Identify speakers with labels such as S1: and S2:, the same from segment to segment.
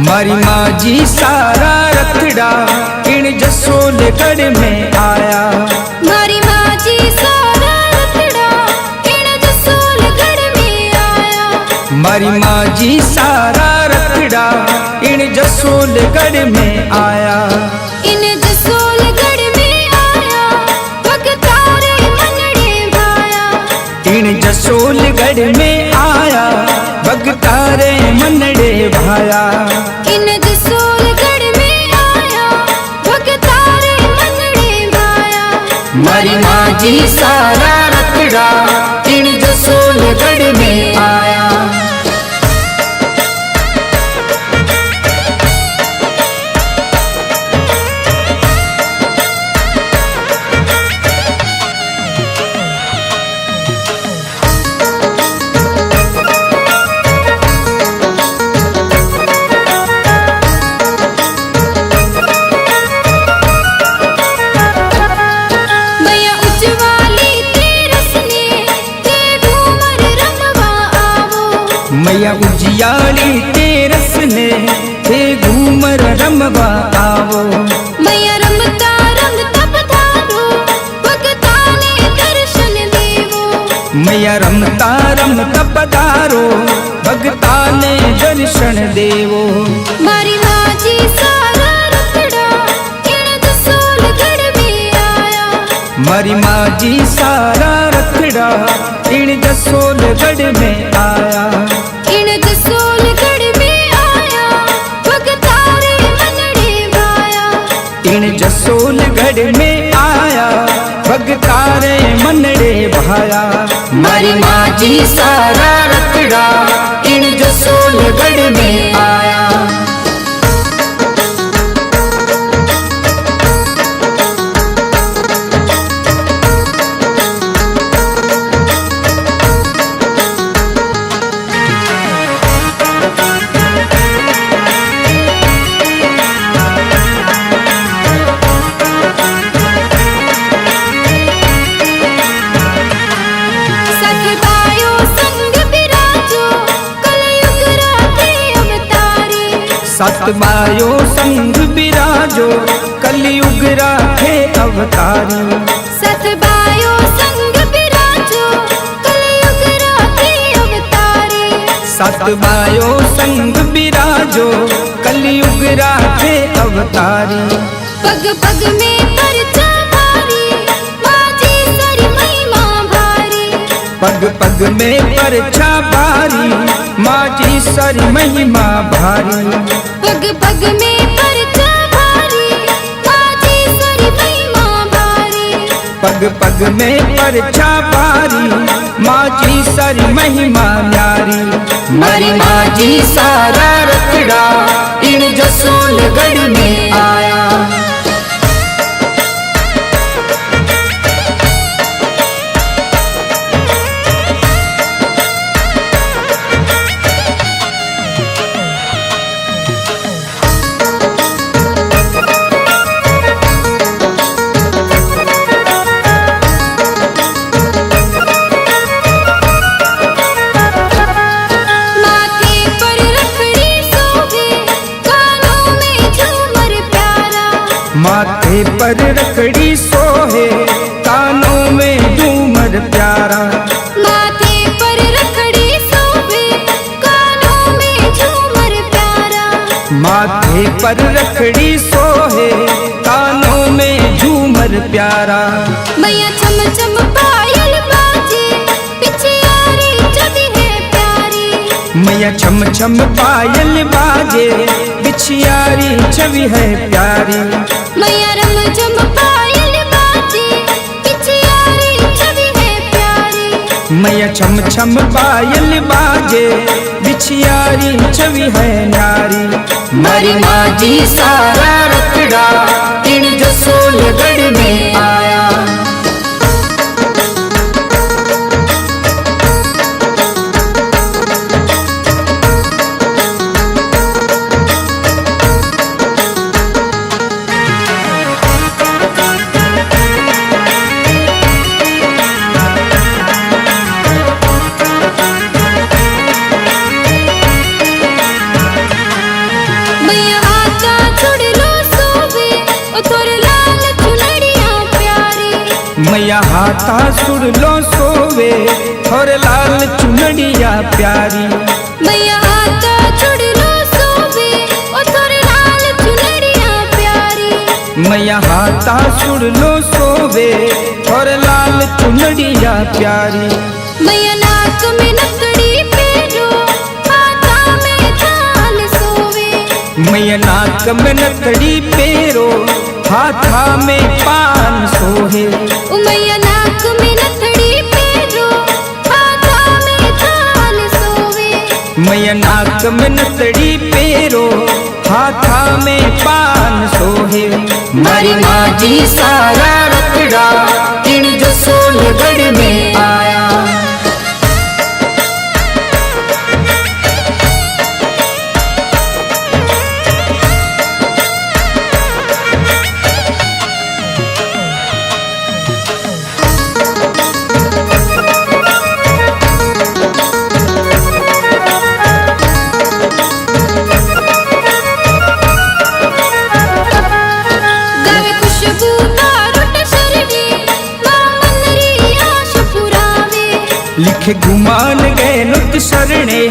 S1: मारी माँ जी सारा रतड़ा इन जसोलगढ़ में आया।
S2: मारी माँ जी सारा रतड़ा इन जसोलगढ़ में आया।
S1: मारी माँ जी सारा रतड़ा इन जसोलगढ़ में आया।
S2: इन जसोलगढ़ में आया भगतारे मनड़े भाया।
S1: इन जसोलगढ़ में आया भगतारे मनड़े भाया।
S2: इन जसोलगढ़ में आया भगतारे मनड़े भाया।
S1: मारी माँ जी सारा रतड़ा इन जसोलगढ़ में आया। मैया उजियाली तेरस ने थे घूमर रमवा आवो।
S2: मैया रमता रमता पधारो भगताने दर्शन देवो।
S1: मैया रमता रमता पधारो भगताने दर्शन देवो।
S2: मारी माँ जी सारा रतड़ा इन जसोलगढ़ में आया।
S1: मारी माँ जी सारा रतड़ा इन जसोलगढ़ में आया।
S2: इन जसोलगढ़ में आया भगतारे मनड़े भाया।
S1: इन जसोलगढ़ में आया भगतारे मनड़े भाया। मारी माँ जी सारा रतड़ा इन जसोलगढ़ में आया। सतबायो संग बिराजो कलयुग राखे अवतारी।
S2: सतबायो संग बिराजो कलयुग राखे अवतारी।
S1: सतबायो संग बिराजो कलयुग राखे अवतारी।
S2: पग पग में परचा भारी माँ जी सरी महिमा भारी।
S1: पग पग में परछा भारी माँ जी सरी महिमा भारी।
S2: पग पग में परचा भारी माँ जी सरी महिमा भारी।
S1: पग पग में परछा भारी माँ जी सरी महिमा न्यारी। मारी माँ जी सारा रतड़ा इन जसोलगढ़ में आया। माथे पर रखड़ी सोहे कानों में झूमर प्यारा।
S2: माथे पर रखड़ी सोहे कानों में झूमर प्यारा।
S1: माथे पर रखड़ी सोहे कानों में झूमर प्यारा।
S2: मैया चम चम पायल बाजे पिछयारी छवि है प्यारी।
S1: मैया छम छम पायल बाजे बिछियारी छवि है प्यारी।
S2: मैया रम झम पायल बाजे पिछयारी छवि है प्यारी।
S1: मैया छम छम पायल बाजे बिछियारी छवि है न्यारी। मारी माँ जी सारा रतड़ा इन जसोलगढ़ में आया। मैया हाथा सुर लो सोवे और लाल चुनड़िया प्यारी।
S2: मैया हाथा सुर लो सोवे और लाल चुनड़िया प्यारी।
S1: मैया हाथा सुर लो सोवे और लाल चुनड़िया प्यारी।
S2: मैया नाक में नथड़ी पेरो हाथा में थाल सोवे।
S1: मैया नाक में नथड़ी पेरो हाथा में पान सोहे।
S2: मैया नाक में नथड़ी पेरो हाथा में थाल सोवे।
S1: मैया नाक में नथड़ी पेरो हाथा में पान सोहे। मारी माँ जी सारा रतड़ा इन जसोलगढ़ में आया। लिखे गुमान गए लुट शरणे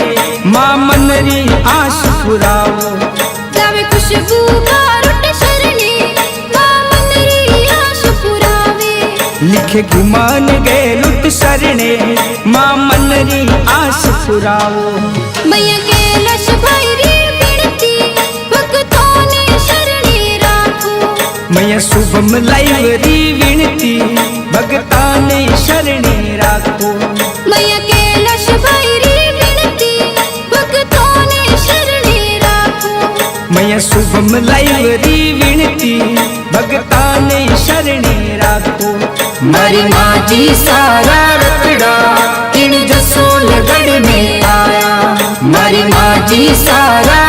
S1: माँ मनरी आश पुराओ।
S2: गावे खुशबू बारुट शरणे माँ मनरी आश पुरावे।
S1: लिखे गुमान गए लुट शरणे माँ मनरी आश पुराओ।
S2: मैया कैलाश भैरी विनती भक्तों ने शरणे राखो।
S1: मैया शुभम लाइवरी विनती भगता ने शरणे राखो।
S2: मैया कैलाश भैरी विनती भक्तों ने शरणे राखो।
S1: मैया शुभम लाइवरी विनती भगता ने शरणे राखो। मारी माँ जी सारा रतड़ा इन जसोलगढ़ में आया। मारी माँ जी सारा